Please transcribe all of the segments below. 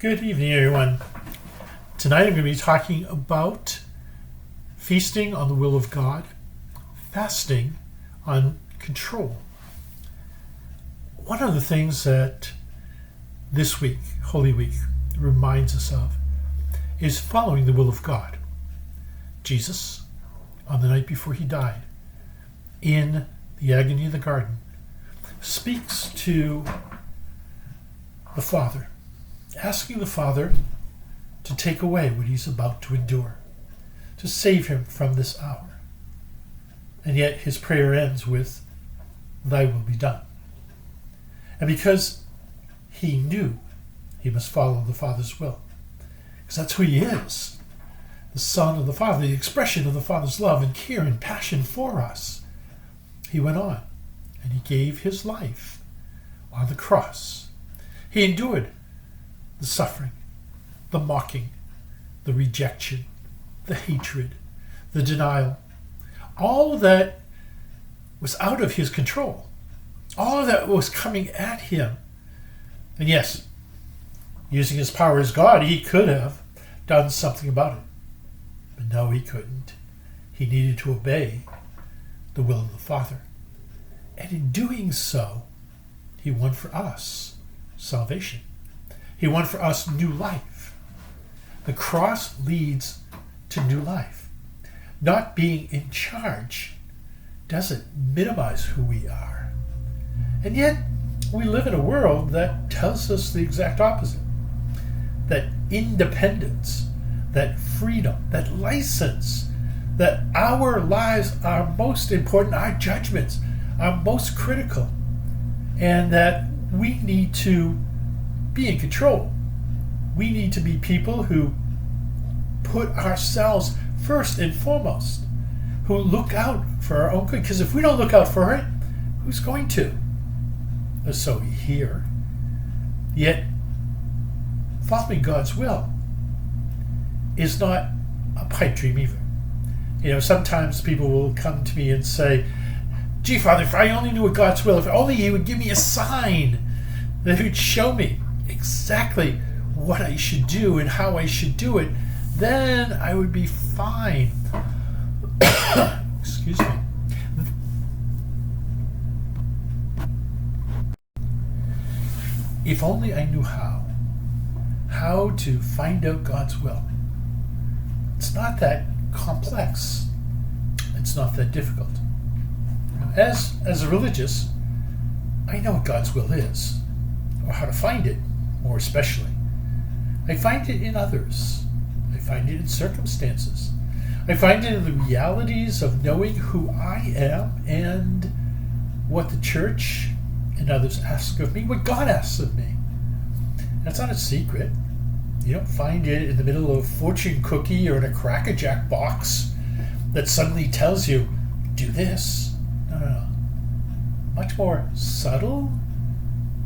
Good evening, everyone. Tonight I'm going to be talking about feasting on the will of God, fasting on control. One of the things that this week, Holy Week, reminds us of is following the will of God. Jesus, on the night before he died, in the agony of the garden, speaks to the Father, asking the Father to take away what he's about to endure, to save him from this hour. And yet his prayer ends with, "Thy will be done." And because he knew he must follow the Father's will, because that's who he is, the Son of the Father, the expression of the Father's love and care and passion for us, he went on and he gave his life on the cross. He endured the suffering, the mocking, the rejection, the hatred, the denial, all that was out of his control, all that was coming at him. And yes, using his power as God, he could have done something about it. But no, he couldn't. He needed to obey the will of the Father. And in doing so, he won for us salvation. He won for us new life. The cross leads to new life. Not being in charge doesn't minimize who we are. And yet, we live in a world that tells us the exact opposite. That independence, that freedom, that license, that our lives are most important, our judgments are most critical, and that we need to be in control. We need to be people who put ourselves first and foremost, who look out for our own good. Because if we don't look out for it, who's going to? Or so we hear. Yet, following God's will is not a pipe dream either. Sometimes people will come to me and say, "Gee, Father, if I only knew what God's will, if only he would give me a sign that he would show me exactly what I should do and how I should do it, then I would be fine." Excuse me. If only I knew how to find out God's will. It's not that complex. It's not that difficult. As a religious, I know what God's will is, or how to find it, more especially. I find it in others. I find it in circumstances. I find it in the realities of knowing who I am and what the church and others ask of me, what God asks of me. That's not a secret. You don't find it in the middle of a fortune cookie or in a Cracker Jack box that suddenly tells you, do this. No. Much more subtle,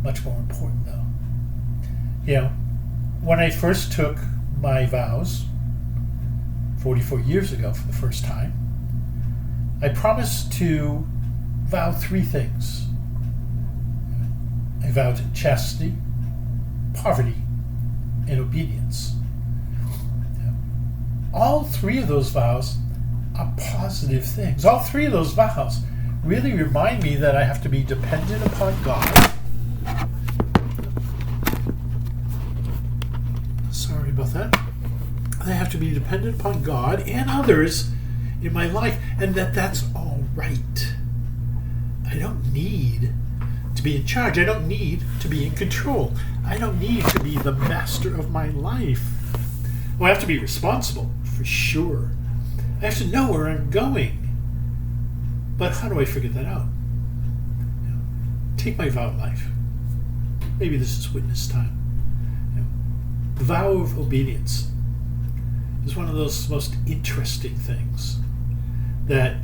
much more important though. When I first took my vows 44 years ago for the first time, I promised to vow 3 things. I vowed chastity, poverty, and obedience. All 3 of those vows are positive things. All 3 of those vows really remind me that I have to be dependent upon God. Sorry about that. I have to be dependent upon God and others in my life, and that's all right. I don't need to be in charge. I don't need to be in control. I don't need to be the master of my life. Well, I have to be responsible, for sure. I have to know where I'm going. But how do I figure that out? Take my vow of life. Maybe this is witness time. The vow of obedience is one of those most interesting things. That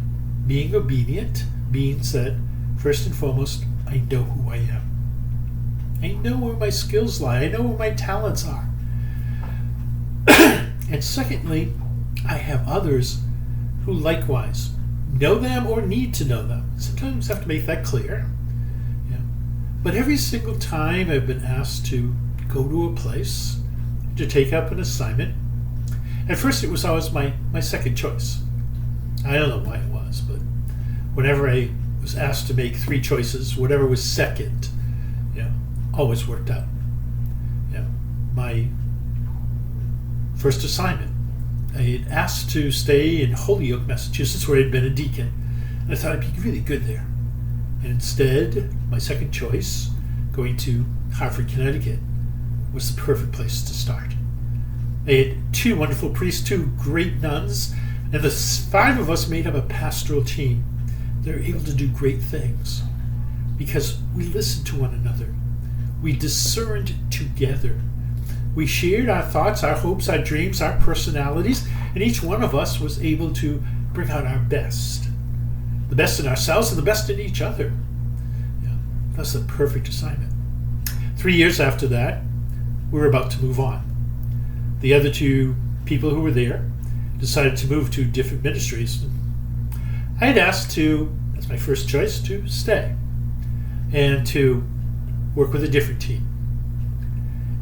being obedient means that, first and foremost, I know who I am. I know where my skills lie. I know where my talents are. And secondly, I have others who likewise know them or need to know them. Sometimes I have to make that clear. But every single time I've been asked to go to a place to take up an assignment. At first, it was always my second choice. I don't know why it was, but whenever I was asked to make three choices, whatever was second, always worked out. My first assignment, I had asked to stay in Holyoke, Massachusetts, where I'd been a deacon. And I thought I'd be really good there. And instead, my second choice, going to Hartford, Connecticut, was the perfect place to start. I had two wonderful priests, two great nuns, and the five of us made up a pastoral team. They were able to do great things because we listened to one another. We discerned together. We shared our thoughts, our hopes, our dreams, our personalities, and each one of us was able to bring out our best. The best in ourselves and the best in each other. That's the perfect assignment. 3 years after that, we were about to move on. The other two people who were there decided to move to different ministries. I had asked to, as my first choice, to stay and to work with a different team.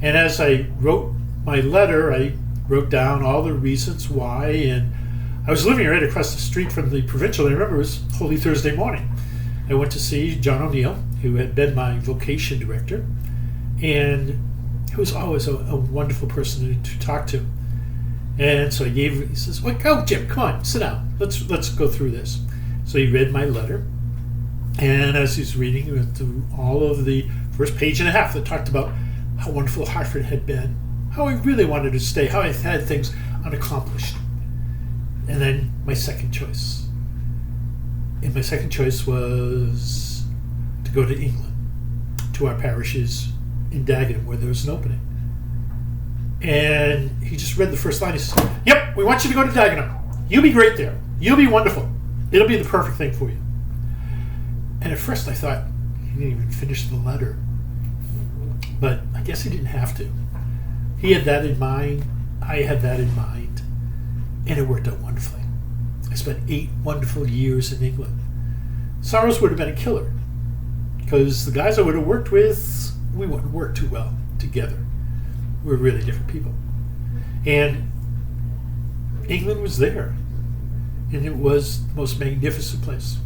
And as I wrote my letter, I wrote down all the reasons why, and I was living right across the street from the provincial. I remember it was Holy Thursday morning. I went to see John O'Neill, who had been my vocation director, and he was always a wonderful person to talk to. And so he says, "Well, go, Jim, come on, sit down. Let's go through this." So he read my letter, and as he's reading, he went through all of the first page and a half that talked about how wonderful Hartford had been, how I really wanted to stay, how I had things unaccomplished. And then my second choice. And my second choice was to go to England, to our parishes in Dagenham, where there was an opening. And he just read the first line. He says, "Yep, we want you to go to Dagenham. You'll be great there. You'll be wonderful. It'll be the perfect thing for you." And at first I thought, he didn't even finish the letter. But I guess he didn't have to. He had that in mind. I had that in mind. And it worked out wonderfully. I spent 8 wonderful years in England. Sorrows would have been a killer, because the guys I would have worked with, we wouldn't work too well together. We were really different people. And England was there. And it was the most magnificent place.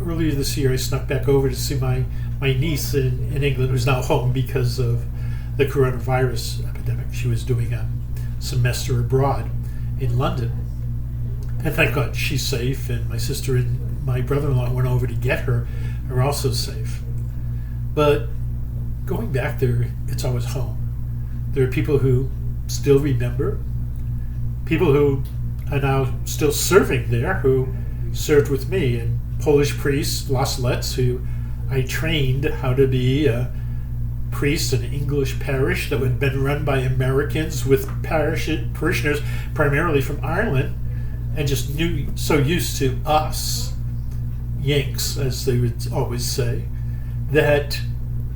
Earlier this year, I snuck back over to see my niece in England, who's now home because of the coronavirus epidemic. She was doing a semester abroad in London. And thank God she's safe, and my sister and my brother-in-law went over to get her, are also safe. But going back there, it's always home. There are people who still remember, people who are now still serving there, who served with me, and Polish priest Lasletz, who I trained how to be a priest in an English parish that had been run by Americans with parishioners primarily from Ireland, and just so used to us, Yanks, as they would always say, that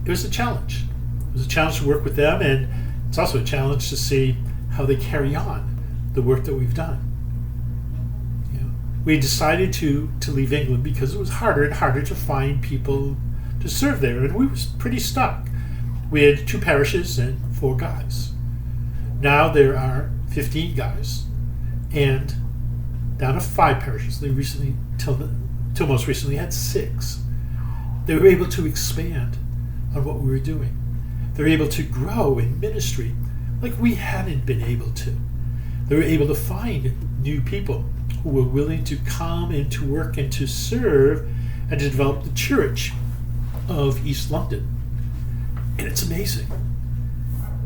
it was a challenge. It was a challenge to work with them, and it's also a challenge to see how they carry on the work that we've done. We decided to leave England because it was harder and harder to find people to serve there, and we were pretty stuck. We had 2 parishes and 4 guys. Now there are 15 guys, and down to 5 parishes. They recently, till most recently, had 6. They were able to expand on what we were doing. They were able to grow in ministry like we hadn't been able to. They were able to find new people who were willing to come and to work and to serve and to develop the church of East London. And it's amazing.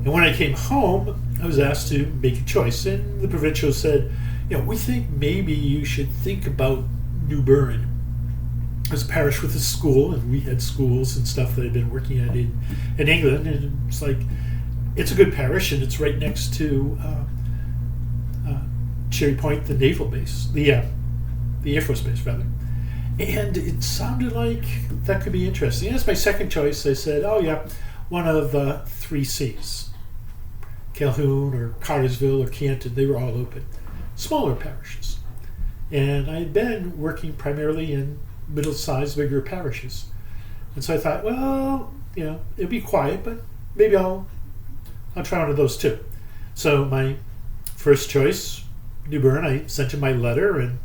And when I came home, I was asked to make a choice, and the provincial said, "We think maybe you should think about New Bern as a parish with a school," and we had schools and stuff that I'd been working at in England, and it's like, it's a good parish, and it's right next to Cherry Point, the naval base, the Air Force base, rather. And it sounded like that could be interesting. As my second choice, I said, one of 3 Cs. Calhoun or Cartersville or Canton, they were all open. Smaller parishes. And I had been working primarily in middle-sized, bigger parishes. And so I thought, it'll be quiet, but maybe I'll try one of those too. So my first choice, New Bern, I sent him my letter and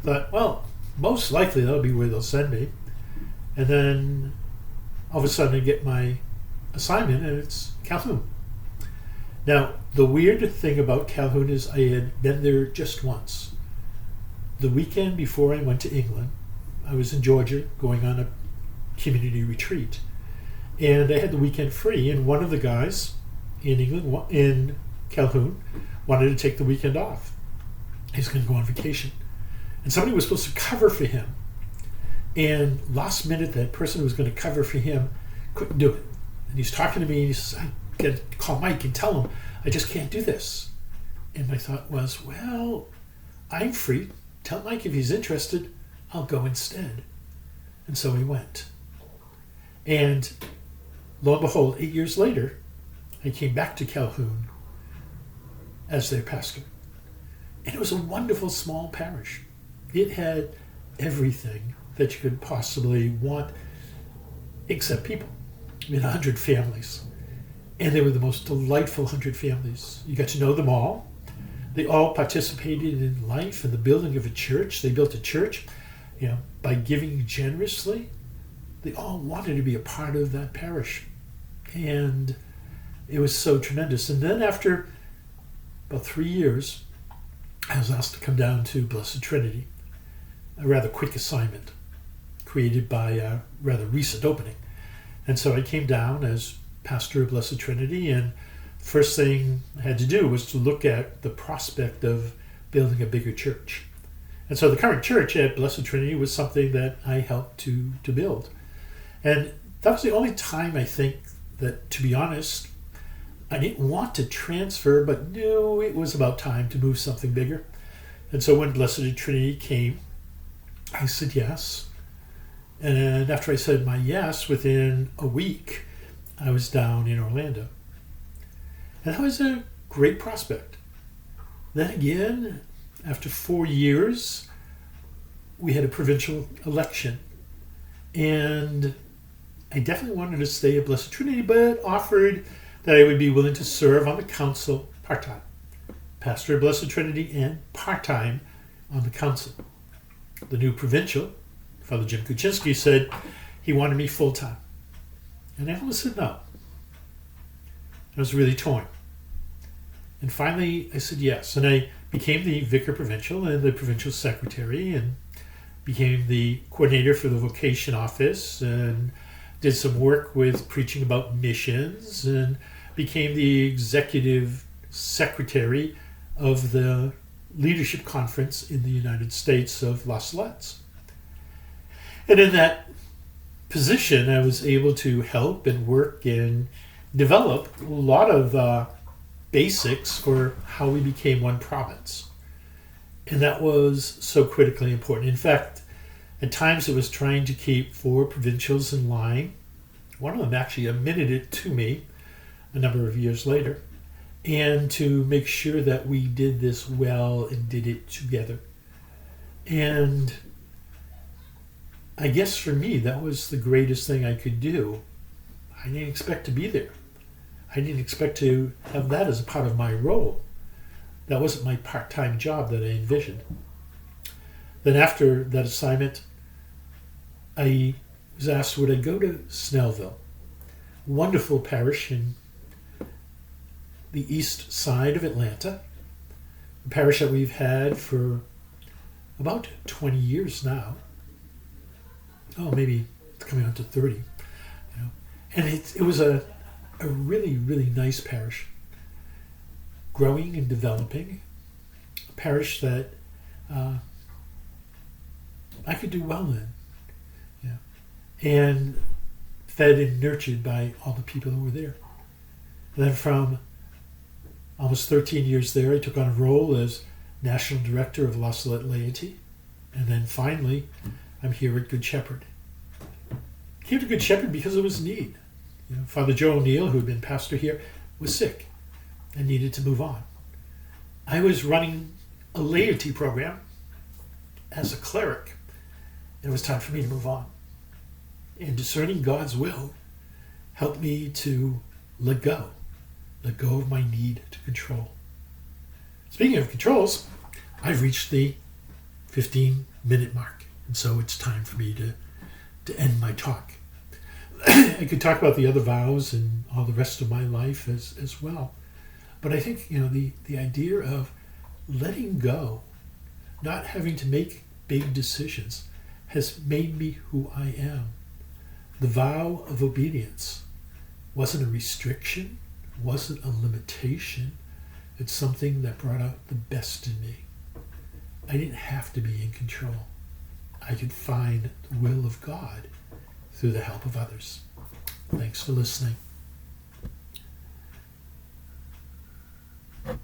thought, well, most likely that'll be where they'll send me. And then all of a sudden I get my assignment and it's Calhoun. Now, the weird thing about Calhoun is I had been there just once. The weekend before I went to England, I was in Georgia going on a community retreat. And I had the weekend free, and one of the guys in England, in Calhoun, wanted to take the weekend off. He's going to go on vacation. And somebody was supposed to cover for him. And last minute, that person who was going to cover for him couldn't do it. And he's talking to me, and he says, I got to call Mike and tell him, I just can't do this. And my thought was, well, I'm free. Tell Mike if he's interested, I'll go instead. And so he went. And lo and behold, 8 years later, I came back to Calhoun as their pastor. And it was a wonderful small parish. It had everything that you could possibly want, except people. We had 100 families. And they were the most delightful 100 families. You got to know them all. They all participated in life and the building of a church. They built a church, by giving generously. They all wanted to be a part of that parish. And it was so tremendous. And then after about 3 years, I was asked to come down to Blessed Trinity, a rather quick assignment created by a rather recent opening. And so I came down as pastor of Blessed Trinity, and first thing I had to do was to look at the prospect of building a bigger church. And so the current church at Blessed Trinity was something that I helped to build. And that was the only time, I think, that, to be honest, I didn't want to transfer, but knew it was about time to move something bigger. And so when Blessed Trinity came, I said yes. And after I said my yes, within a week, I was down in Orlando. And that was a great prospect. Then again, after 4 years, we had a provincial election. And I definitely wanted to stay at Blessed Trinity, but offered that I would be willing to serve on the council part-time. Pastor of Blessed Trinity and part-time on the council. The new provincial, Father Jim Kuczynski, said he wanted me full-time. And I almost said no. I was really torn. And finally, I said yes. And I became the vicar provincial and the provincial secretary and became the coordinator for the vocation office and did some work with preaching about missions and became the executive secretary of the leadership conference in the United States of La Salette's. And in that position, I was able to help and work and develop a lot of basics for how we became one province. And that was so critically important. In fact, at times it was trying to keep 4 provincials in line. One of them actually admitted it to me a number of years later. And to make sure that we did this well and did it together. And I guess for me, that was the greatest thing I could do. I didn't expect to be there. I didn't expect to have that as a part of my role. That wasn't my part-time job that I envisioned. Then after that assignment, I was asked, would I go to Snellville, a wonderful parish in the east side of Atlanta, a parish that we've had for about 20 years now. Oh, maybe it's coming on to 30. And it was a really, really nice parish, growing and developing, a parish that I could do well in, and fed and nurtured by all the people who were there. And then from almost 13 years there, I took on a role as National Director of La Salette Laity, and then finally, I'm here at Good Shepherd. I came to Good Shepherd because it was need. Father Joe O'Neill, who had been pastor here, was sick and needed to move on. I was running a laity program as a cleric, and it was time for me to move on. And discerning God's will helped me to let go let go of my need to control. Speaking of controls, I've reached the 15-minute mark, and so it's time for me to end my talk. I could talk about the other vows and all the rest of my life as well. But I think, the idea of letting go, not having to make big decisions, has made me who I am. The vow of obedience wasn't a restriction, wasn't a limitation. It's something that brought out the best in me. I didn't have to be in control. I could find the will of God through the help of others. Thanks for listening.